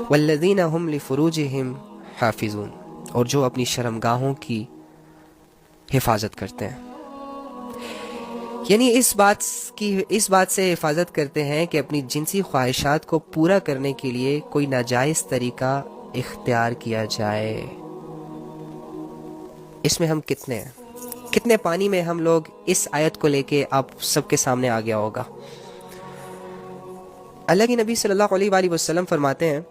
والذین هم لفروجہم حافظون، اور جو اپنی شرمگاہوں کی حفاظت کرتے ہیں، یعنی اس بات سے حفاظت کرتے ہیں کہ اپنی جنسی خواہشات کو پورا کرنے کے لیے کوئی ناجائز طریقہ اختیار کیا جائے۔ اس میں ہم کتنے پانی میں ہم لوگ اس آیت کو لے کے آپ سب کے سامنے آ گیا ہوگا۔ اللہ کے نبی صلی اللہ علیہ وآلہ وسلم فرماتے ہیں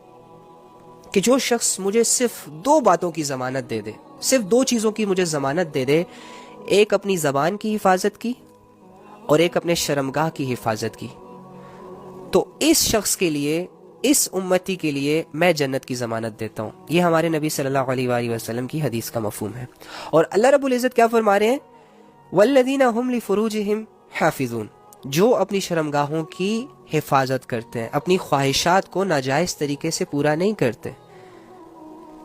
کہ جو شخص مجھے صرف 2 باتوں کی ضمانت دے دے، صرف 2 چیزوں کی مجھے ضمانت دے دے، ایک اپنی زبان کی حفاظت کی اور ایک اپنے شرمگاہ کی حفاظت کی، تو اس شخص کے لیے، اس امتی کے لیے میں جنت کی ضمانت دیتا ہوں۔ یہ ہمارے نبی صلی اللہ علیہ وآلہ وسلم کی حدیث کا مفہوم ہے۔ اور اللہ رب العزت کیا فرما رہے ہیں؟ والذین هم لفروجہم حافظون، جو اپنی شرمگاہوں کی حفاظت کرتے ہیں، اپنی خواہشات کو ناجائز طریقے سے پورا نہیں کرتے۔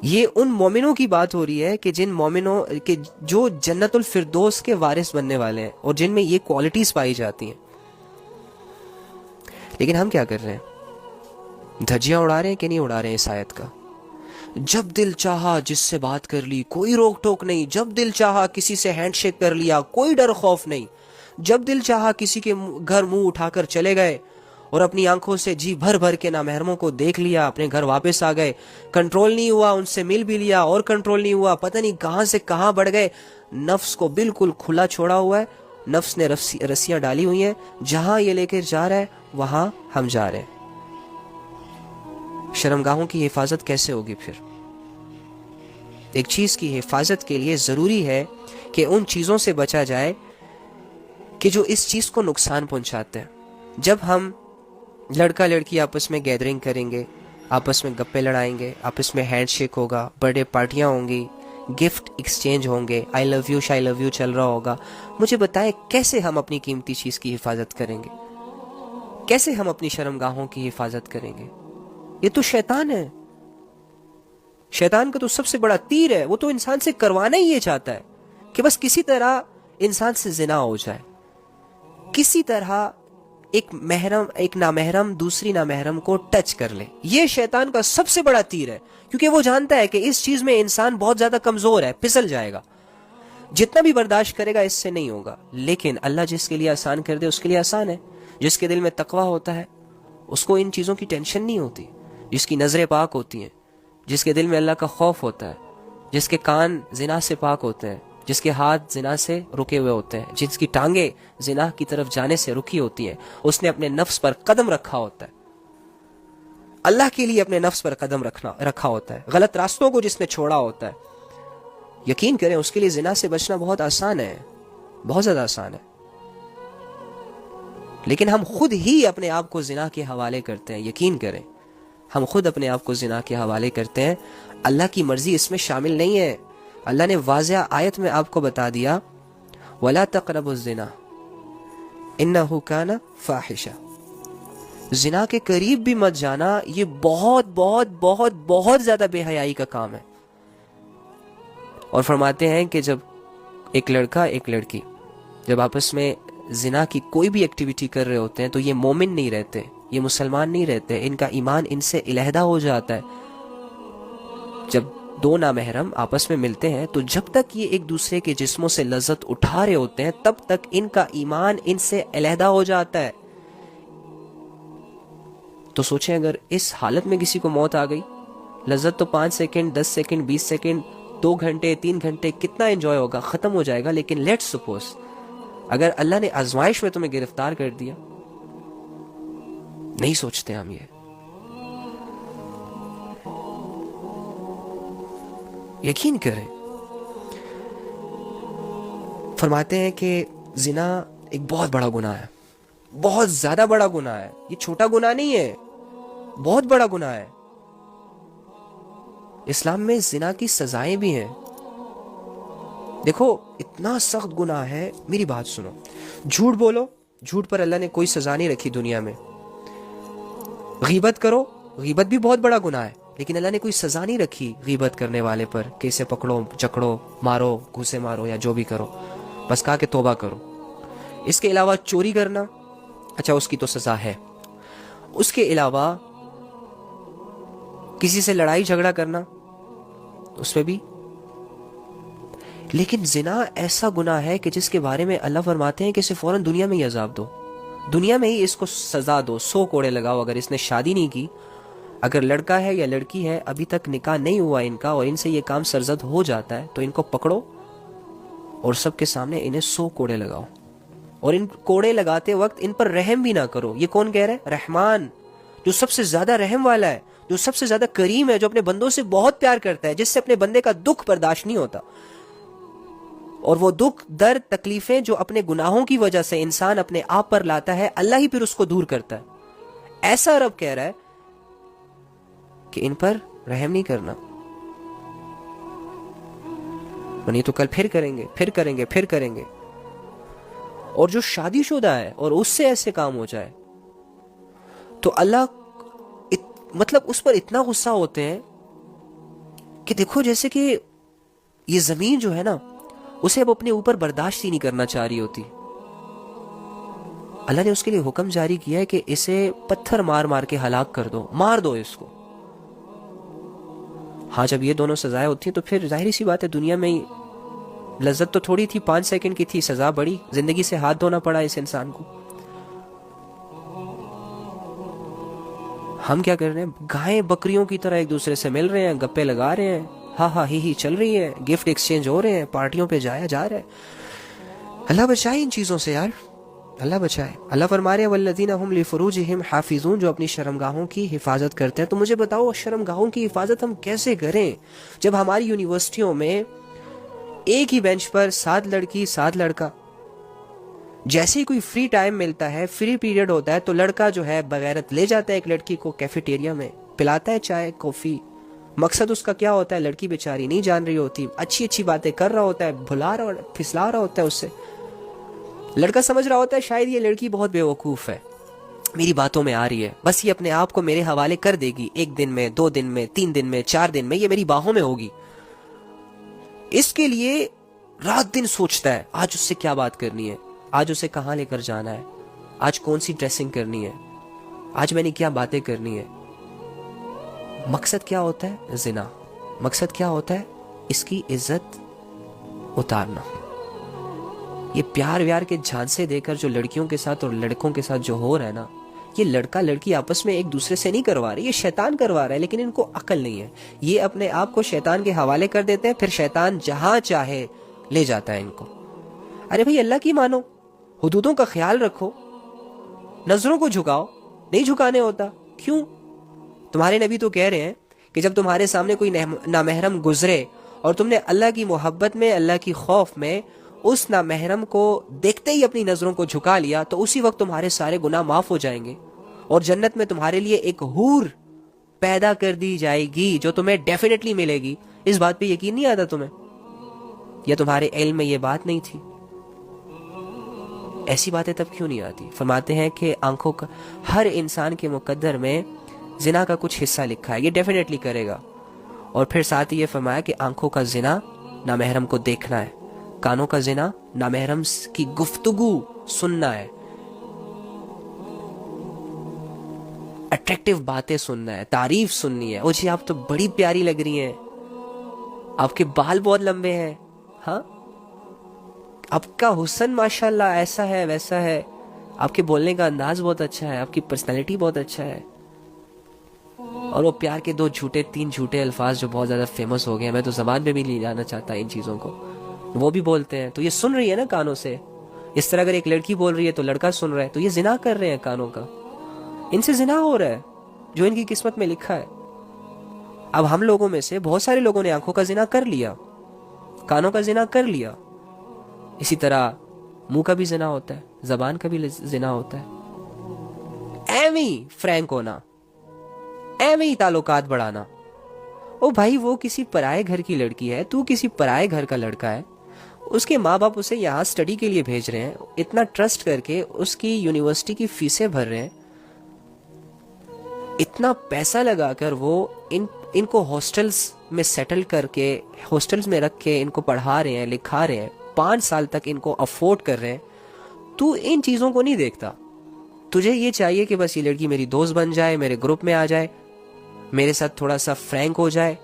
یہ ان مومنوں کی بات ہو رہی ہے کہ جن مومنوں کہ جو جنت الفردوس کے وارث بننے والے ہیں اور جن میں یہ کوالٹیز پائی جاتی ہیں۔ لیکن ہم کیا کر رہے ہیں؟ دھجیاں اڑا رہے ہیں کہ نہیں اڑا رہے ہیں اس آیت کا؟ جب دل چاہا جس سے بات کر لی، کوئی روک ٹوک نہیں، جب دل چاہا کسی سے ہینڈ شیک کر لیا، کوئی ڈر خوف نہیں، جب دل چاہا کسی کے گھر منہ اٹھا کر چلے گئے اور اپنی آنکھوں سے جی بھر بھر کے نامحرموں کو دیکھ لیا، اپنے گھر واپس آ گئے، کنٹرول نہیں ہوا، ان سے مل بھی لیا اور کنٹرول نہیں ہوا، پتہ نہیں کہاں سے کہاں بڑھ گئے۔ نفس کو بالکل کھلا چھوڑا ہوا ہے، نفس نے رسیاں ڈالی ہوئی ہیں، جہاں یہ لے کے جا رہا ہے وہاں ہم جا رہے ہیں۔ شرمگاہوں کی حفاظت کیسے ہوگی پھر؟ ایک چیز کی حفاظت کے لیے ضروری ہے کہ ان چیزوں سے بچا جائے کہ جو اس چیز کو نقصان پہنچاتے ہیں۔ جب ہم لڑکا لڑکی آپس میں گیدرنگ کریں گے، آپس میں گپے لڑائیں گے، آپس میں ہینڈ شیک ہوگا، برتھ ڈے پارٹیاں ہوں گی، گفٹ ایکسچینج ہوں گے، آئی love you shy love you چل رہا ہوگا، مجھے بتائیں کیسے ہم اپنی قیمتی چیز کی حفاظت کریں گے؟ کیسے ہم اپنی شرمگاہوں کی حفاظت کریں گے؟ یہ تو شیطان ہے، شیطان کا تو سب سے بڑا تیر ہے، وہ تو انسان سے کروانا ہی یہ چاہتا ہے کہ بس کسی طرح انسان سے زنا ہو جائے، کسی طرح ایک نامحرم دوسری نامحرم کو ٹچ کر لے۔ یہ شیطان کا سب سے بڑا تیر ہے، کیونکہ وہ جانتا ہے کہ اس چیز میں انسان بہت زیادہ کمزور ہے، پھسل جائے گا، جتنا بھی برداشت کرے گا اس سے نہیں ہوگا۔ لیکن اللہ جس کے لیے آسان کر دے اس کے لیے آسان ہے۔ جس کے دل میں تقویٰ ہوتا ہے اس کو ان چیزوں کی ٹینشن نہیں ہوتی، جس کی نظریں پاک ہوتی ہیں، جس کے دل میں اللہ کا خوف ہوتا ہے، جس کے کان زنا سے پاک ہوتے ہیں، جس کے ہاتھ زنا سے رکے ہوئے ہوتے ہیں، جس کی ٹانگیں زنا کی طرف جانے سے رکی ہوتی ہیں، اس نے اپنے نفس پر قدم رکھا ہوتا ہے، اللہ کے لیے اپنے نفس پر قدم رکھا ہوتا ہے، غلط راستوں کو جس نے چھوڑا ہوتا ہے، یقین کریں اس کے لیے زنا سے بچنا بہت آسان ہے، بہت زیادہ آسان ہے۔ لیکن ہم خود ہی اپنے آپ کو زنا کے حوالے کرتے ہیں، یقین کریں ہم خود اپنے آپ کو زنا کے حوالے کرتے ہیں۔ اللہ کی مرضی اس میں شامل نہیں ہے۔ اللہ نے واضح آیت میں آپ کو بتا دیا وَلَا تَقْرَبُوا الزِّنَا إِنَّهُ كَانَ فَاحِشًا، زنا کے قریب بھی مت جانا، یہ بہت بہت بہت بہت زیادہ بے حیائی کا کام ہے۔ اور فرماتے ہیں کہ جب ایک لڑکا ایک لڑکی جب آپس میں زنا کی کوئی بھی ایکٹیویٹی کر رہے ہوتے ہیں تو یہ مومن نہیں رہتے، یہ مسلمان نہیں رہتے، ان کا ایمان ان سے علیحدہ ہو جاتا ہے۔ جب 2 نامحرم آپس میں ملتے ہیں تو جب تک یہ ایک دوسرے کے جسموں سے لذت اٹھا رہے ہوتے ہیں تب تک ان کا ایمان ان سے علیحدہ ہو جاتا ہے۔ تو سوچیں اگر اس حالت میں کسی کو موت آ گئی، لذت تو 5 سیکنڈ 10 سیکنڈ 20 سیکنڈ 2 گھنٹے 3 گھنٹے کتنا انجوائے ہوگا، ختم ہو جائے گا۔ لیکن لیٹس سپوز اگر اللہ نے آزمائش میں تمہیں گرفتار کر دیا، نہیں سوچتے ہم یہ۔ یقین کریں، فرماتے ہیں کہ زنا ایک بہت بڑا گناہ ہے، بہت زیادہ بڑا گناہ ہے، یہ چھوٹا گناہ نہیں ہے، بہت بڑا گناہ ہے۔ اسلام میں زنا کی سزائیں بھی ہیں۔ دیکھو اتنا سخت گناہ ہے، میری بات سنو، جھوٹ بولو، جھوٹ پر اللہ نے کوئی سزا نہیں رکھی دنیا میں۔ غیبت کرو، غیبت بھی بہت بڑا گناہ ہے، لیکن اللہ نے کوئی سزا نہیں رکھی غیبت کرنے والے پر کہ اسے پکڑو جکڑو مارو گھوسے مارو یا جو بھی کرو، بس کہا کہ توبہ کرو۔ اس کے علاوہ چوری کرنا، اچھا اس کی تو سزا ہے۔ اس کے علاوہ کسی سے لڑائی جھگڑا کرنا اس پہ بھی. لیکن زنا ایسا گناہ ہے کہ جس کے بارے میں اللہ فرماتے ہیں کہ اسے فوراً دنیا میں ہی عذاب دو, دنیا میں ہی اس کو سزا دو, 100 کوڑے لگاؤ. اگر اس نے شادی نہیں کی, اگر لڑکا ہے یا لڑکی ہے, ابھی تک نکاح نہیں ہوا ان کا, اور ان سے یہ کام سرزد ہو جاتا ہے, تو ان کو پکڑو اور سب کے سامنے انہیں 100 کوڑے لگاؤ. اور ان کوڑے لگاتے وقت ان پر رحم بھی نہ کرو. یہ کون کہہ رہا ہے؟ رحمان, جو سب سے زیادہ رحم والا ہے, جو سب سے زیادہ کریم ہے, جو اپنے بندوں سے بہت پیار کرتا ہے, جس سے اپنے بندے کا دکھ برداشت نہیں ہوتا. اور وہ دکھ, درد, تکلیفیں جو اپنے گناہوں کی وجہ سے انسان اپنے آپ پر لاتا ہے, اللہ ہی پھر اس کو دور کرتا ہے. ایسا رب کہہ رہا ہے کہ ان پر رحم نہیں کرنا, نہیں تو کل پھر کریں گے, پھر کریں گے, پھر کریں گے. اور جو شادی شدہ ہے اور اس سے ایسے کام ہو جائے تو اللہ مطلب اس پر اتنا غصہ ہوتے ہیں کہ دیکھو جیسے کہ یہ زمین جو ہے نا, اسے اب اپنے اوپر برداشت ہی نہیں کرنا چاہ رہی ہوتی. اللہ نے اس کے لیے حکم جاری کیا ہے کہ اسے پتھر مار مار کے ہلاک کر دو, مار دو اس کو. ہاں جب یہ دونوں سزائیں ہوتی ہیں تو پھر ظاہری سی بات ہے دنیا میں ہی لذت تو تھوڑی تھی, 5 سیکنڈ کی تھی, سزا بڑی, زندگی سے ہاتھ دھونا پڑا اس انسان کو. ہم کیا کر رہے ہیں؟ گائیں بکریوں کی طرح ایک دوسرے سے مل رہے ہیں, گپے لگا رہے ہیں, ہاں ہاں ہی چل رہی ہے, گفٹ ایکسچینج ہو رہے ہیں, پارٹیوں پہ جایا جا رہا ہے. اللہ بچائے ان چیزوں سے یار, اللہ بچائے. اللہ فرما رہے ہیں والذین هم لفروجہم حافظون, جو اپنی شرمگاہوں کی حفاظت کرتے ہیں. تو مجھے بتاؤ شرمگاہوں کی حفاظت ہم کیسے کریں جب ہماری یونیورسٹیوں میں ایک ہی بینچ پر 7 لڑکی 7 لڑکا, جیسے ہی کوئی فری ٹائم ملتا ہے, فری پیریڈ ہوتا ہے, تو لڑکا جو ہے بغیرت لے جاتا ہے ایک لڑکی کو کیفیٹیریا میں, پلاتا ہے چائے کافی. مقصد اس کا کیا ہوتا ہے؟ لڑکی بیچاری نہیں جان رہی ہوتی, اچھی اچھی باتیں کر رہا ہوتا ہے, بھلا رہا پھسلا رہا ہوتا ہے اس سے. لڑکا سمجھ رہا ہوتا ہے شاید یہ لڑکی بہت بے وقوف ہے, میری باتوں میں آ رہی ہے, بس یہ اپنے آپ کو میرے حوالے کر دے گی, 1 دن میں, 2 دن میں, 3 دن میں, 4 دن میں یہ میری باہوں میں ہوگی. اس کے لیے رات دن سوچتا ہے آج اس سے کیا بات کرنی ہے, آج اسے کہاں لے کر جانا ہے, آج کون سی ڈریسنگ کرنی ہے, آج میں نے کیا باتیں کرنی ہے. مقصد کیا ہوتا ہے؟ زنا. مقصد کیا ہوتا ہے؟ اس کی عزت اتارنا. یہ پیار ویار کے جھانسے دے کر جو لڑکیوں کے ساتھ اور لڑکوں کے ساتھ جو ہو رہا ہے نا, یہ لڑکا لڑکی آپس میں ایک دوسرے سے نہیں کروا رہے, یہ شیطان کروا رہا ہے. لیکن ان کو عقل نہیں ہے, یہ اپنے آپ کو شیطان کے حوالے کر دیتے ہیں, پھر شیطان جہاں چاہے لے جاتا ہے ان کو. ارے بھائی اللہ کی مانو, حدودوں کا خیال رکھو, نظروں کو جھکاؤ, نہیں جھکانے ہوتا. کیوں؟ تمہارے نبی تو کہہ رہے ہیں کہ جب تمہارے سامنے کوئی نامحرم گزرے اور تم نے اللہ کی محبت میں, اللہ کی خوف میں اس نامحرم کو دیکھتے ہی اپنی نظروں کو جھکا لیا, تو اسی وقت تمہارے سارے گناہ معاف ہو جائیں گے, اور جنت میں تمہارے لیے ایک حور پیدا کر دی جائے گی جو تمہیں ڈیفینیٹلی ملے گی. اس بات پہ یقین نہیں آتا تمہیں؟ یا تمہارے علم میں یہ بات نہیں تھی؟ ایسی باتیں تب کیوں نہیں آتی؟ فرماتے ہیں کہ آنکھوں کا, ہر انسان کے مقدر میں زنا کا کچھ حصہ لکھا ہے, یہ ڈیفینیٹلی کرے گا. اور پھر ساتھ ہی یہ فرمایا کہ آنکھوں کا زنا نامحرم کو دیکھنا ہے, کانوں کا زنا نامحرم کی گفتگو سننا ہے, اٹریکٹیو باتیں سننا ہے, تعریف سننی ہے. او جی آپ تو بڑی پیاری لگ رہی ہیں, آپ کے بال بہت لمبے ہیں, ہاں آپ کا حسن ماشاءاللہ ایسا ہے ویسا ہے, آپ کے بولنے کا انداز بہت اچھا ہے, آپ کی پرسنالٹی بہت اچھا ہے. اور وہ پیار کے 3 جھوٹے الفاظ جو بہت زیادہ فیمس ہو گئے, میں تو زبان پہ بھی نہیں لانا چاہتا ان چیزوں کو, وہ بھی بولتے ہیں. تو یہ سن رہی ہے نا کانوں سے. اس طرح اگر ایک لڑکی بول رہی ہے تو لڑکا سن رہا ہے, تو یہ زنا کر رہے ہیں کانوں کا, ان سے زنا ہو رہا ہے جو ان کی قسمت میں لکھا ہے. اب ہم لوگوں میں سے بہت سارے لوگوں نے آنکھوں کا زنا کر لیا, کانوں کا زنا کر لیا. اسی طرح منہ کا بھی زنا ہوتا ہے, زبان کا بھی زنا ہوتا ہے. ایویں فرینک ہونا, ایویں تعلقات بڑھانا. او بھائی وہ کسی پرائے گھر کی لڑکی ہے, تو کسی پرائے گھر کا لڑکا ہے, اس کے ماں باپ اسے یہاں سٹڈی کے لیے بھیج رہے ہیں, اتنا ٹرسٹ کر کے اس کی یونیورسٹی کی فیسیں بھر رہے ہیں, اتنا پیسہ لگا کر وہ ان کو ہاسٹلز میں سیٹل کر کے, ہاسٹلز میں رکھ کے ان کو پڑھا رہے ہیں, لکھا رہے ہیں, 5 سال تک ان کو افورڈ کر رہے ہیں. تو ان چیزوں کو نہیں دیکھتا, تجھے یہ چاہیے کہ بس یہ لڑکی میری دوست بن جائے, میرے گروپ میں آ جائے. میرے ساتھ تھوڑا سا فرینک ہو جائے,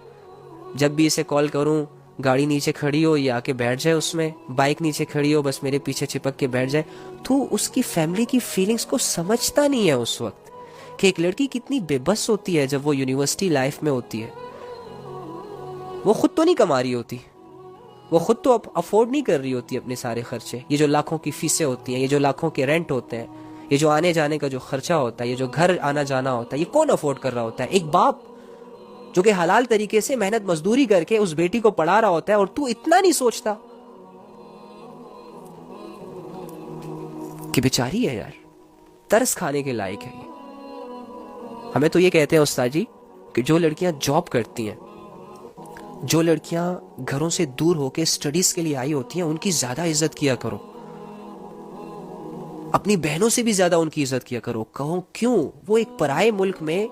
جب بھی اسے کال کروں گاڑی نیچے کھڑی ہو یہ آ کے بیٹھ جائے, اس میں بائک نیچے کھڑی ہو بس میرے پیچھے چپک کے بیٹھ جائے. تو اس کی فیملی کی فیلنگز کو سمجھتا نہیں ہے اس وقت کہ ایک لڑکی کتنی بے بس ہوتی ہے جب وہ یونیورسٹی لائف میں ہوتی ہے. وہ خود تو نہیں کما رہی ہوتی, وہ خود تو افورڈ نہیں کر رہی ہوتی اپنے سارے خرچے. یہ جو لاکھوں کی فیسیں ہوتی ہیں, یہ جو لاکھوں کے رینٹ ہوتے ہیں, یہ جو آنے جانے کا جو خرچہ ہوتا ہے, یہ جو گھر آنا جانا ہوتا ہے, یہ کون افورڈ کر رہا ہوتا ہے؟ ایک باپ جو کہ حلال طریقے سے محنت مزدوری کر کے اس بیٹی کو پڑھا رہا ہوتا ہے, اور تو اتنا نہیں سوچتا کہ بیچاری ہے یار, ترس کھانے کے لائق ہے. یہ ہمیں تو یہ کہتے ہیں استاد جی کہ جو لڑکیاں جاب کرتی ہیں, جو لڑکیاں گھروں سے دور ہو کے اسٹڈیز کے لیے آئی ہوتی ہیں, ان کی زیادہ عزت کیا کرو, اپنی بہنوں سے بھی زیادہ ان کی عزت کیا کرو. کہو کیوں؟ وہ ایک پرائے ملک میں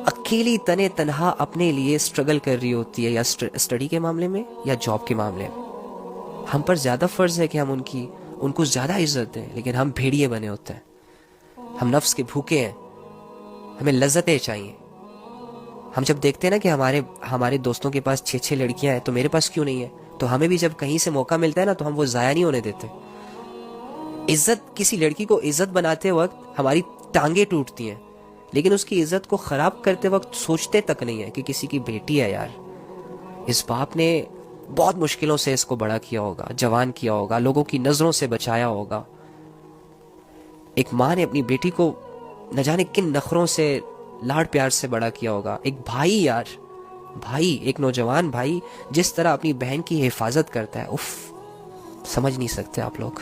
اکیلی تنے تنہا اپنے لیے اسٹرگل کر رہی ہوتی ہے, یا اسٹڈی کے معاملے میں یا جاب کے معاملے میں. ہم پر زیادہ فرض ہے کہ ہم ان کو زیادہ عزت دیں, لیکن ہم بھیڑیے بنے ہوتے ہیں, ہم نفس کے بھوکے ہیں, ہمیں لذتیں چاہیے. ہم جب دیکھتے ہیں نا کہ ہمارے دوستوں کے پاس 6 لڑکیاں ہیں تو میرے پاس کیوں نہیں ہے, تو ہمیں بھی جب کہیں سے موقع ملتا ہے نا تو ہم وہ ضائع نہیں ہونے دیتے. عزت, کسی لڑکی کو عزت بناتے وقت ہماری ٹانگیں ٹوٹتی ہیں, لیکن اس کی عزت کو خراب کرتے وقت سوچتے تک نہیں ہے کہ کسی کی بیٹی ہے یار. اس باپ نے بہت مشکلوں سے اس کو بڑا کیا ہوگا, جوان کیا ہوگا, لوگوں کی نظروں سے بچایا ہوگا. ایک ماں نے اپنی بیٹی کو نہ جانے کن نخروں سے لاڑ پیار سے بڑا کیا ہوگا. ایک بھائی یار, بھائی, ایک نوجوان بھائی جس طرح اپنی بہن کی حفاظت کرتا ہے, اف, سمجھ نہیں سکتے آپ لوگ.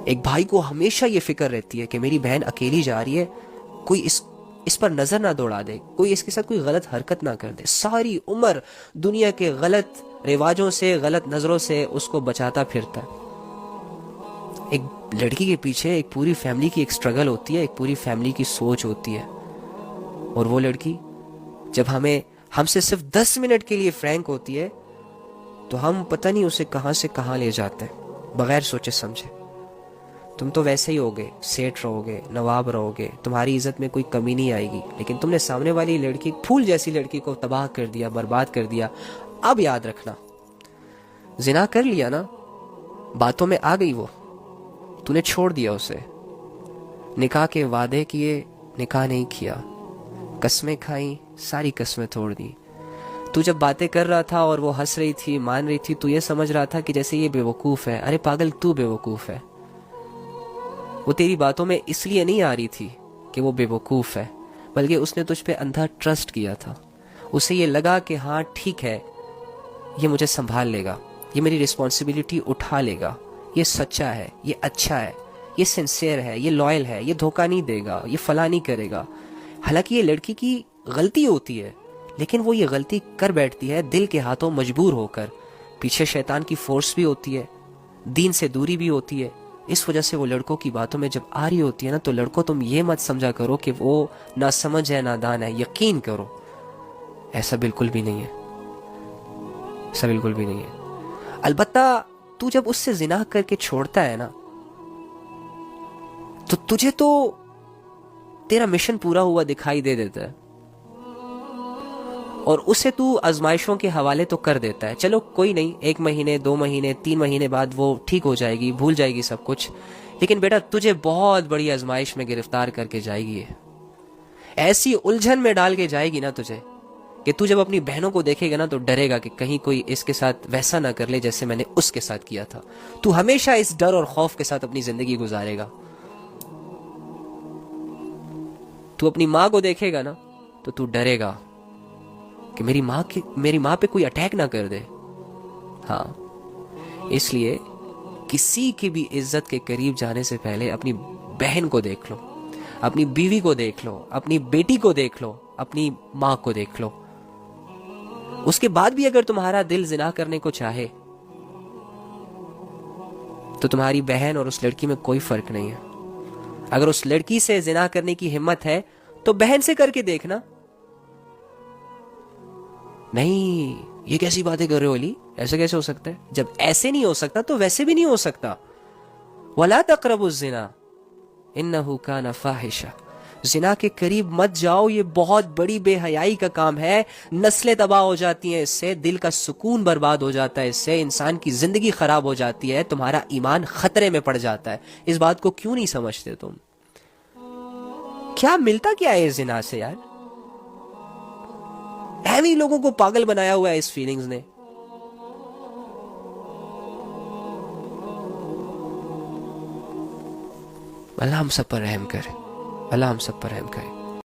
ایک بھائی کو ہمیشہ یہ فکر رہتی ہے کہ میری بہن اکیلی جا رہی ہے, کوئی اس پر نظر نہ دوڑا دے, کوئی اس کے ساتھ کوئی غلط حرکت نہ کر دے. ساری عمر دنیا کے غلط رواجوں سے, غلط نظروں سے اس کو بچاتا پھرتا ہے. ایک لڑکی کے پیچھے ایک پوری فیملی کی ایک سٹرگل ہوتی ہے, ایک پوری فیملی کی سوچ ہوتی ہے. اور وہ لڑکی جب ہم سے صرف 10 منٹ کے لیے فرینک ہوتی ہے تو ہم پتہ نہیں اسے کہاں سے کہاں لے جاتے ہیں بغیر سوچے سمجھے. تم تو ویسے ہی ہوگے, سیٹ رہو گے, نواب رہو گے, تمہاری عزت میں کوئی کمی نہیں آئے گی, لیکن تم نے سامنے والی لڑکی, پھول جیسی لڑکی کو تباہ کر دیا, برباد کر دیا. اب یاد رکھنا, زنا کر لیا نا, باتوں میں آ گئی وہ, تو نے چھوڑ دیا اسے, نکاح کے وعدے کیے, نکاح نہیں کیا, قسمیں کھائیں, ساری قسمیں توڑ دی. تو جب باتیں کر رہا تھا اور وہ ہنس رہی تھی, مان رہی تھی, تو یہ سمجھ رہا تھا کہ جیسے یہ بے وقوف ہے. ارے پاگل, تو بے وقوف ہے. وہ تیری باتوں میں اس لیے نہیں آ رہی تھی کہ وہ بے وقوف ہے, بلکہ اس نے تجھ پہ اندھا ٹرسٹ کیا تھا. اسے یہ لگا کہ ہاں ٹھیک ہے, یہ مجھے سنبھال لے گا, یہ میری رسپانسبلٹی اٹھا لے گا, یہ سچا ہے, یہ اچھا ہے, یہ سنسیئر ہے, یہ لائل ہے, یہ دھوکہ نہیں دے گا, یہ فلاں نہیں کرے گا. حالانکہ یہ لڑکی کی غلطی ہوتی ہے, لیکن وہ یہ غلطی کر بیٹھتی ہے دل کے ہاتھوں مجبور ہو کر. پیچھے شیطان کی فورس بھی ہوتی ہے, دین سے دوری بھی ہوتی ہے. اس وجہ سے وہ لڑکوں کی باتوں میں جب آ رہی ہوتی ہے نا, تو لڑکوں تم یہ مت سمجھا کرو کہ وہ نہ سمجھ ہے, نادان ہے. یقین کرو ایسا بالکل بھی نہیں ہے, ایسا بالکل بھی نہیں ہے. البتہ تو جب اس سے زنا کر کے چھوڑتا ہے نا, تو تجھے تو تیرا مشن پورا ہوا دکھائی دے دیتا ہے, اور اسے تو آزمائشوں کے حوالے تو کر دیتا ہے. چلو کوئی نہیں, 1 مہینے 2 مہینے 3 مہینے بعد وہ ٹھیک ہو جائے گی, بھول جائے گی سب کچھ, لیکن بیٹا تجھے بہت بڑی آزمائش میں گرفتار کر کے جائے گی. ایسی الجھن میں ڈال کے جائے گی نا تجھے کہ تو جب اپنی بہنوں کو دیکھے گا نا تو ڈرے گا کہ کہیں کوئی اس کے ساتھ ویسا نہ کر لے جیسے میں نے اس کے ساتھ کیا تھا. تو ہمیشہ اس ڈر اور خوف کے ساتھ اپنی زندگی گزارے گا. تو اپنی ماں کو دیکھے گا نا تو تو ڈرے گا کہ میری ماں پہ کوئی اٹیک نہ کر دے. ہاں, اس لیے کسی کی بھی عزت کے قریب جانے سے پہلے اپنی بہن کو دیکھ لو, اپنی بیوی کو دیکھ لو, اپنی بیٹی کو دیکھ لو, اپنی ماں کو دیکھ لو. اس کے بعد بھی اگر تمہارا دل زنا کرنے کو چاہے تو تمہاری بہن اور اس لڑکی میں کوئی فرق نہیں ہے. اگر اس لڑکی سے زنا کرنے کی ہمت ہے تو بہن سے کر کے دیکھنا. نہیں, یہ کیسی باتیں کر رہے ہو علی, ایسے کیسے ہو سکتا ہے؟ جب ایسے نہیں ہو سکتا تو ویسے بھی نہیں ہو سکتا. وَلَا تَقْرَبُوا الزِّنَا إِنَّهُ كَانَ فَاحِشًا. زنا کے قریب مت جاؤ، یہ بہت بڑی بے حیائی کا کام ہے، نسلیں تباہ ہو جاتی ہیں اس سے، دل کا سکون برباد ہو جاتا ہے اس سے، انسان کی زندگی خراب ہو جاتی ہے، تمہارا ایمان خطرے میں پڑ جاتا ہے۔ اس بات کو کیوں نہیں سمجھتے تم؟ کیا ملتا کیا ہے اس زنا سے یار؟ ایویں لوگوں کو پاگل بنایا ہوا ہے اس فیلنگز نے۔ اللہ ہم سب پر رحم کرے، اللہ ہم سب پر رحم کرے۔